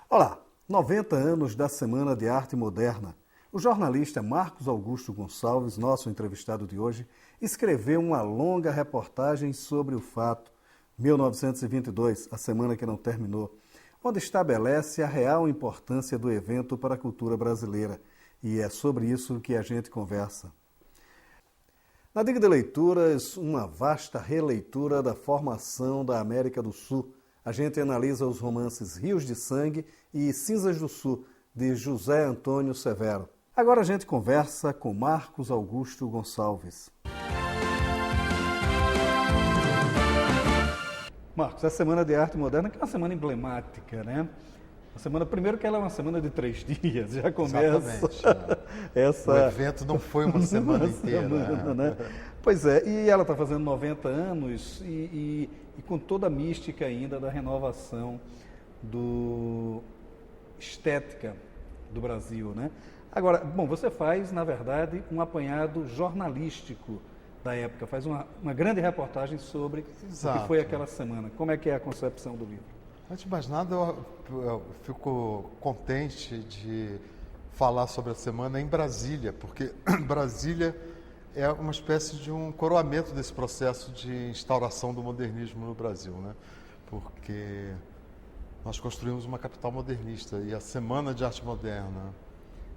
Olá, 90 anos da Semana de Arte Moderna. O jornalista Marcos Augusto Gonçalves, nosso entrevistado de hoje, escreveu uma longa reportagem sobre o fato, 1922, a semana que não terminou, onde estabelece a real importância do evento para a cultura brasileira. E é sobre isso que a gente conversa. Na Dica de Leituras, uma vasta releitura da formação da América do Sul. A gente analisa os romances Rios de Sangue e Cinzas do Sul, de José Antônio Severo. Agora a gente conversa com Marcos Augusto Gonçalves. Marcos, a Semana de Arte Moderna que é uma semana emblemática, né? Uma semana, primeiro que ela é uma semana de 3 dias, já começa essa... O evento não foi uma semana inteira. Né? Pois é, e ela está fazendo 90 anos e com toda a mística ainda da renovação do estética do Brasil, né? Agora, bom, você faz, na verdade, um apanhado jornalístico da época, faz uma grande reportagem sobre o que foi aquela semana. Como é que é a concepção do livro? Antes de mais nada, eu fico contente de falar sobre a semana em Brasília, porque Brasília é uma espécie de um coroamento desse processo de instauração do modernismo no Brasil, né? Porque nós construímos uma capital modernista e a Semana de Arte Moderna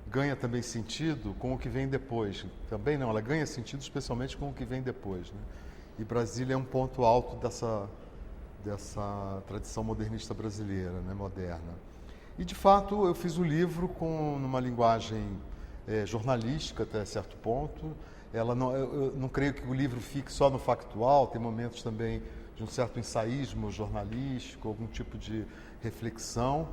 ganha também sentido com o que vem depois. Também não, ela ganha sentido especialmente com o que vem depois, né? E Brasília é um ponto alto dessa tradição modernista brasileira, né, moderna. E, de fato, eu fiz o livro numa linguagem jornalística até certo ponto. Eu não creio que o livro fique só no factual, tem momentos também de um certo ensaísmo jornalístico, algum tipo de reflexão.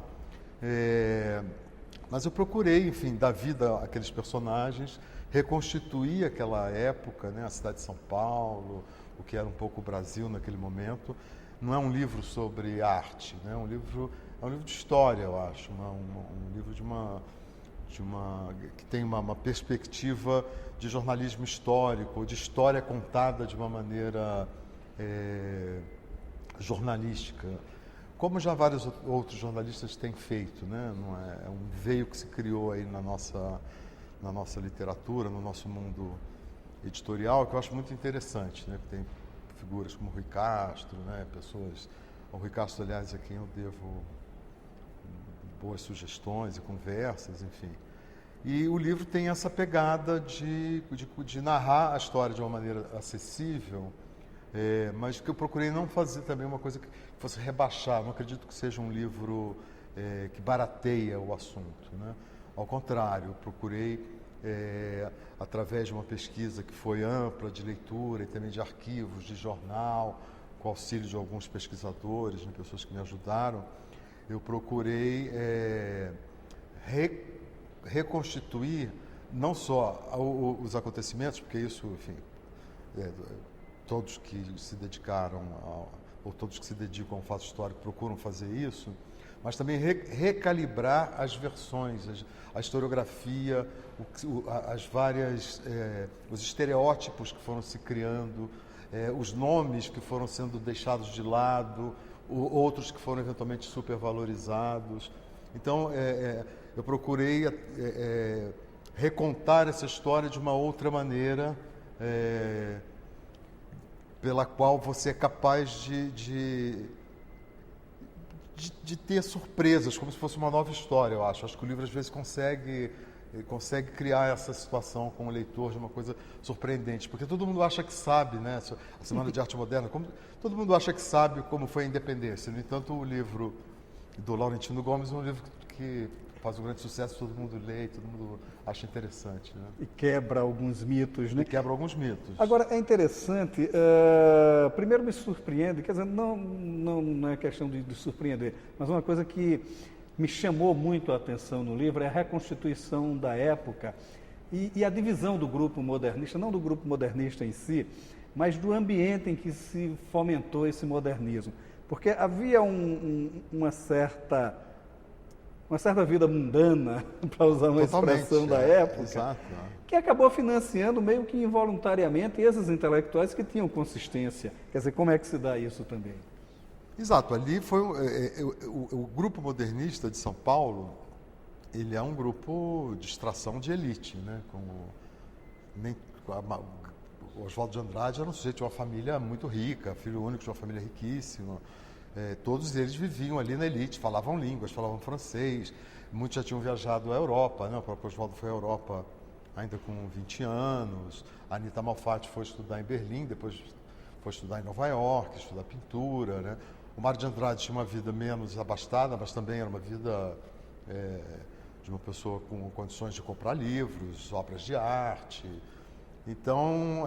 Mas eu procurei, enfim, dar vida àqueles personagens, reconstituir aquela época, né, a cidade de São Paulo, o que era um pouco o Brasil naquele momento. Não é um livro sobre arte, né? É um livro de história, eu acho, um livro que tem uma perspectiva de jornalismo histórico, de história contada de uma maneira jornalística, como já vários outros jornalistas têm feito, né? Não é um veio que se criou aí na nossa literatura, no nosso mundo editorial, que eu acho muito interessante, né? Tem figuras como Rui Castro, né? Ao Rui Castro, aliás, a quem eu devo boas sugestões e conversas, enfim. E o livro tem essa pegada de narrar a história de uma maneira acessível, mas que eu procurei não fazer também uma coisa que fosse rebaixar. Não acredito que seja um livro que barateia o assunto, né? Ao contrário, eu procurei, através de uma pesquisa que foi ampla de leitura e também de arquivos, de jornal, com auxílio de alguns pesquisadores, de pessoas que me ajudaram, eu procurei reconstituir não só os acontecimentos, porque isso, enfim, todos que se dedicaram, ou todos que se dedicam ao fato histórico procuram fazer isso, mas também recalibrar as versões, a historiografia, os estereótipos que foram se criando, os nomes que foram sendo deixados de lado, outros que foram eventualmente supervalorizados. Então, eu procurei recontar essa história de uma outra maneira, pela qual você é capaz de ter surpresas, como se fosse uma nova história, eu acho. Acho que o livro, às vezes, consegue criar essa situação com o leitor de uma coisa surpreendente, porque todo mundo acha que sabe, né? A Semana de Arte Moderna, todo mundo acha que sabe como foi a independência. No entanto, o livro do Laurentino Gomes é um livro que faz um grande sucesso, todo mundo lê, todo mundo acha interessante, né? E quebra alguns mitos, né? E quebra alguns mitos. Agora, é interessante, primeiro me surpreende, quer dizer, não é questão de surpreender, mas uma coisa que me chamou muito a atenção no livro é a reconstituição da época e a divisão do grupo modernista, não do grupo modernista em si, mas do ambiente em que se fomentou esse modernismo. Porque havia uma certa vida mundana, para usar uma expressão da época, exato, que acabou financiando meio que involuntariamente esses intelectuais que tinham consistência. Quer dizer, como é que se dá isso também? Exato, ali foi o grupo modernista de São Paulo, ele é um grupo de extração de elite, né? O Oswaldo de Andrade era um sujeito de uma família muito rica, filho único de uma família riquíssima. Todos eles viviam ali na elite, falavam línguas, falavam francês, muitos já tinham viajado à Europa, né? O próprio Oswaldo foi à Europa ainda com 20 anos, a Anita Malfatti foi estudar em Berlim, depois foi estudar em Nova York, estudar pintura, né? O Mário de Andrade tinha uma vida menos abastada, mas também era uma vida de uma pessoa com condições de comprar livros, obras de arte. Então,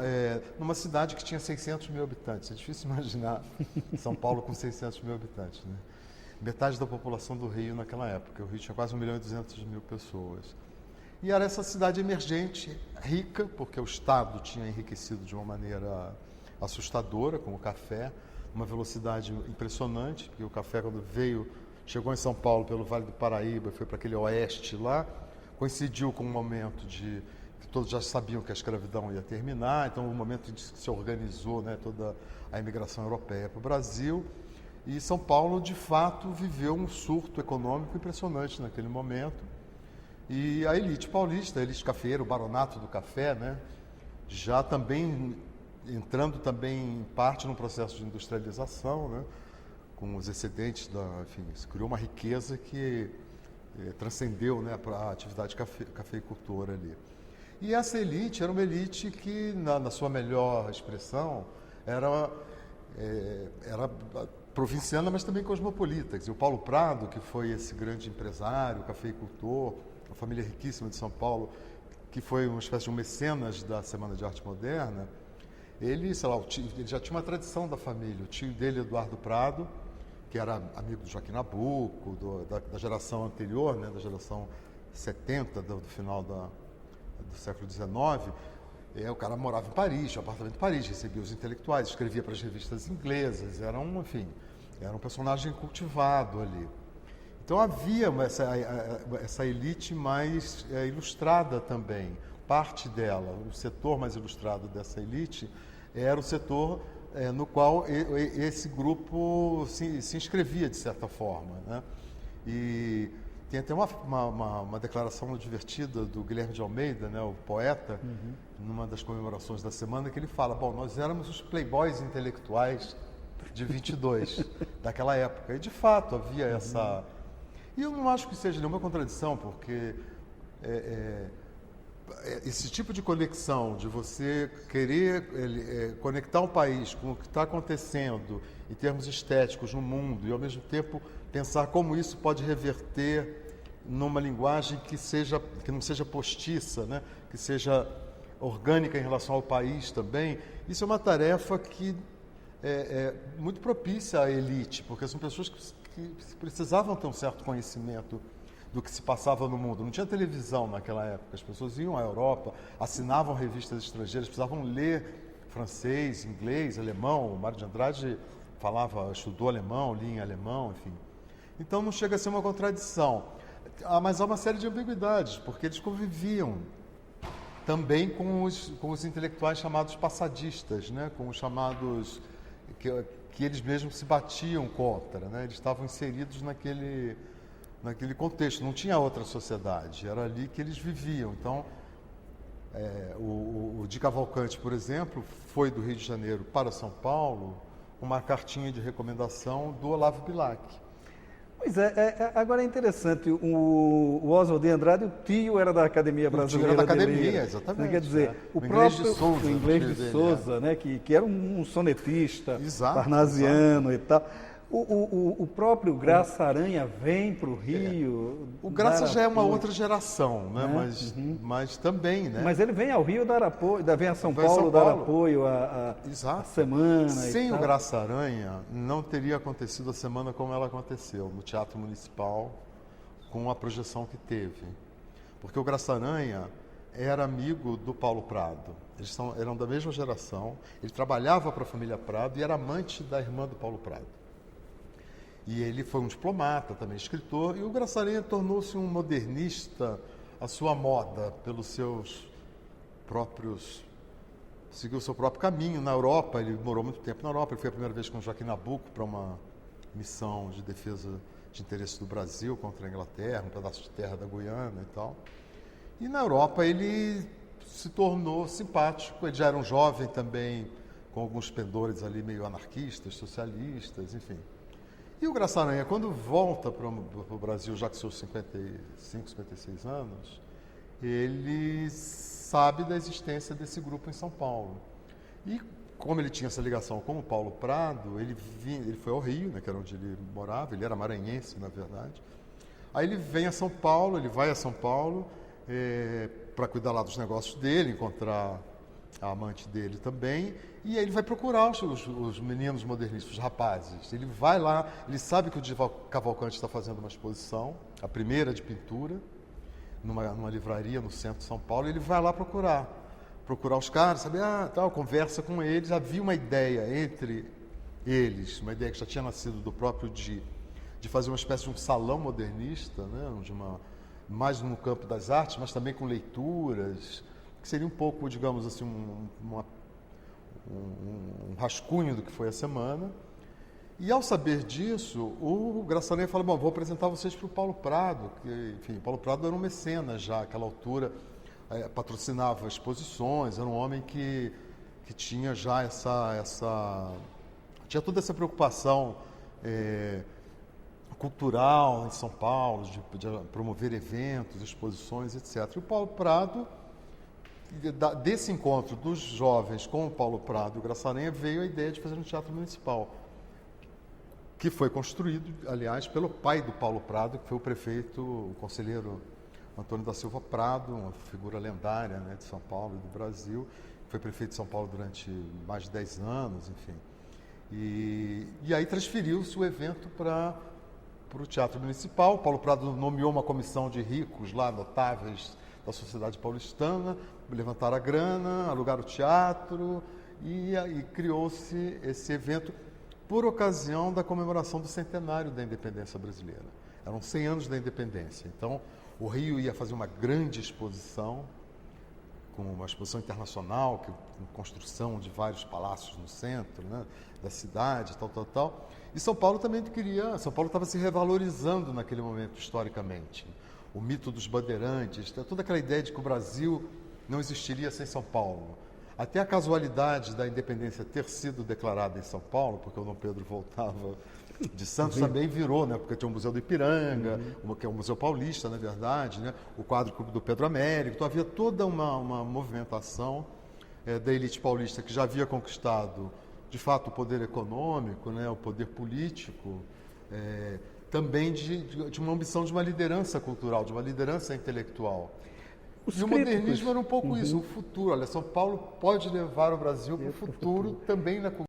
numa cidade que tinha 600 mil habitantes, é difícil imaginar São Paulo com 600 mil habitantes, né? Metade da população do Rio naquela época. O Rio tinha quase 1.200.000 pessoas. E era essa cidade emergente, rica, porque o Estado tinha enriquecido de uma maneira assustadora com o café, uma velocidade impressionante, porque o café, quando chegou em São Paulo pelo Vale do Paraíba, foi para aquele oeste lá, coincidiu com um momento que todos já sabiam que a escravidão ia terminar, então o momento em que se organizou, né, toda a imigração europeia para o Brasil, e São Paulo, de fato, viveu um surto econômico impressionante naquele momento. E a elite paulista, a elite cafeeira, o baronato do café, né, já também entrando também em parte num processo de industrialização, né, com os excedentes enfim, se criou uma riqueza que transcendeu, né, para a atividade cafeicultora ali. E essa elite era uma elite que, na sua melhor expressão, era provinciana, mas também cosmopolita. Quer dizer, o Paulo Prado, que foi esse grande empresário, cafeicultor, uma família riquíssima de São Paulo, que foi uma espécie de um mecenas da Semana de Arte Moderna, ele, sei lá, ele já tinha uma tradição da família. O tio dele, Eduardo Prado, que era amigo do Joaquim Nabuco, da geração anterior, né, da geração 70, do final do século XIX, o cara morava em Paris, tinha um apartamento em Paris, recebia os intelectuais, escrevia para as revistas inglesas, era um personagem cultivado ali. Então havia essa elite mais ilustrada também. Parte dela, o setor mais ilustrado dessa elite, era o setor no qual esse grupo se inscrevia, de certa forma, né? E tem até uma declaração divertida do Guilherme de Almeida, né, o poeta, numa das comemorações da semana, que ele fala, nós éramos os playboys intelectuais de 22, daquela época. E, de fato, havia essa... E eu não acho que seja nenhuma contradição, porque esse tipo de conexão, de você querer conectar um país com o que está acontecendo em termos estéticos no mundo e, ao mesmo tempo, pensar como isso pode reverter numa linguagem que não seja postiça, né? Que seja orgânica em relação ao país também, isso é uma tarefa que é muito propícia à elite, porque são pessoas que precisavam ter um certo conhecimento do que se passava no mundo. Não tinha televisão naquela época, as pessoas iam à Europa, assinavam revistas estrangeiras, precisavam ler francês, inglês, alemão. O Mário de Andrade estudou alemão, lia em alemão, enfim. Então não chega a ser uma contradição. Mas há uma série de ambiguidades, porque eles conviviam também com os intelectuais chamados passadistas, né? Com os chamados que eles mesmos se batiam contra, né? Eles estavam inseridos naquele contexto, não tinha outra sociedade, era ali que eles viviam. Então, o Di Cavalcanti, por exemplo, foi do Rio de Janeiro para São Paulo uma cartinha de recomendação do Olavo Bilac. Pois agora é interessante, o Oswald de Andrade, o tio era da Academia Brasileira. O tio era da de Academia, Leira. exatamente. Quer dizer, o Inglês de Souza, né, que era um sonetista, parnasiano e tal. O próprio Graça Aranha vem para o Rio. O Graça já é uma outra geração, né? Mas também, né? Mas ele vem ao Rio dar apoio, vem a São Paulo dar apoio à semana. Sem o Graça Aranha, não teria acontecido a semana como ela aconteceu, no Teatro Municipal, com a projeção que teve. Porque o Graça Aranha era amigo do Paulo Prado. Eram da mesma geração, ele trabalhava para a família Prado e era amante da irmã do Paulo Prado. E ele foi um diplomata, também escritor, e o Graça Aranha tornou-se um modernista à sua moda, pelos seus próprios... seguiu o seu próprio caminho na Europa, ele morou muito tempo na Europa, ele foi a primeira vez com o Joaquim Nabuco para uma missão de defesa de interesse do Brasil contra a Inglaterra, um pedaço de terra da Guiana e tal. E na Europa ele se tornou simpático, ele já era um jovem também, com alguns pendores ali meio anarquistas, socialistas, enfim. E o Graça Aranha, quando volta para o Brasil, já com seus 55, 56 anos, ele sabe da existência desse grupo em São Paulo. E como ele tinha essa ligação com o Paulo Prado, ele foi ao Rio, né, que era onde ele morava, ele era maranhense, na verdade. Aí ele vem a São Paulo, ele vai a São Paulo para cuidar lá dos negócios dele, encontrar a amante dele também, e aí ele vai procurar os meninos modernistas, os rapazes. Ele vai lá, ele sabe que o Dival Cavalcante está fazendo uma exposição, a primeira de pintura, numa livraria no centro de São Paulo, e ele vai lá procurar os caras, sabe, tal, conversa com eles. Havia uma ideia entre eles, uma ideia que já tinha nascido do próprio de fazer uma espécie de um salão modernista, né, mais no campo das artes, mas também com leituras, que seria um pouco, digamos assim, um rascunho do que foi a semana. E ao saber disso, o Graça Aranha fala, bom, vou apresentar vocês para o Paulo Prado, que, enfim, Paulo Prado era um mecenas já, àquela altura, patrocinava exposições, era um homem que tinha já tinha toda essa preocupação cultural em São Paulo, de promover eventos, exposições, etc. E o Paulo Prado, desse encontro dos jovens com o Paulo Prado e o Graça Aranha, veio a ideia de fazer um teatro municipal, que foi construído, aliás, pelo pai do Paulo Prado, que foi o prefeito, o conselheiro Antônio da Silva Prado, uma figura lendária, né, de São Paulo e do Brasil, que foi prefeito de São Paulo durante mais de 10 anos, enfim. E aí transferiu-se o evento para o Teatro Municipal. O Paulo Prado nomeou uma comissão de ricos lá, notáveis da sociedade paulistana, levantaram a grana, alugaram o teatro e aí criou-se esse evento por ocasião da comemoração do centenário da independência brasileira. Eram 100 anos da independência. Então, o Rio ia fazer uma grande exposição, com uma exposição internacional, com construção de vários palácios no centro, né, da cidade, tal. E São Paulo também São Paulo estava se revalorizando naquele momento, historicamente. O mito dos bandeirantes, toda aquela ideia de que o Brasil não existiria sem São Paulo. Até a casualidade da independência ter sido declarada em São Paulo, porque o Dom Pedro voltava de Santos, também virou, né? Porque tinha o Museu do Ipiranga, que é o Museu Paulista, na verdade, né? O quadro do Pedro Américo. Então havia toda uma movimentação da elite paulista que já havia conquistado, de fato, o poder econômico, né? O poder político, também de uma ambição de uma liderança cultural, de uma liderança intelectual. E o modernismo era um pouco isso, o futuro. Olha, São Paulo pode levar o Brasil para o futuro também na cultura.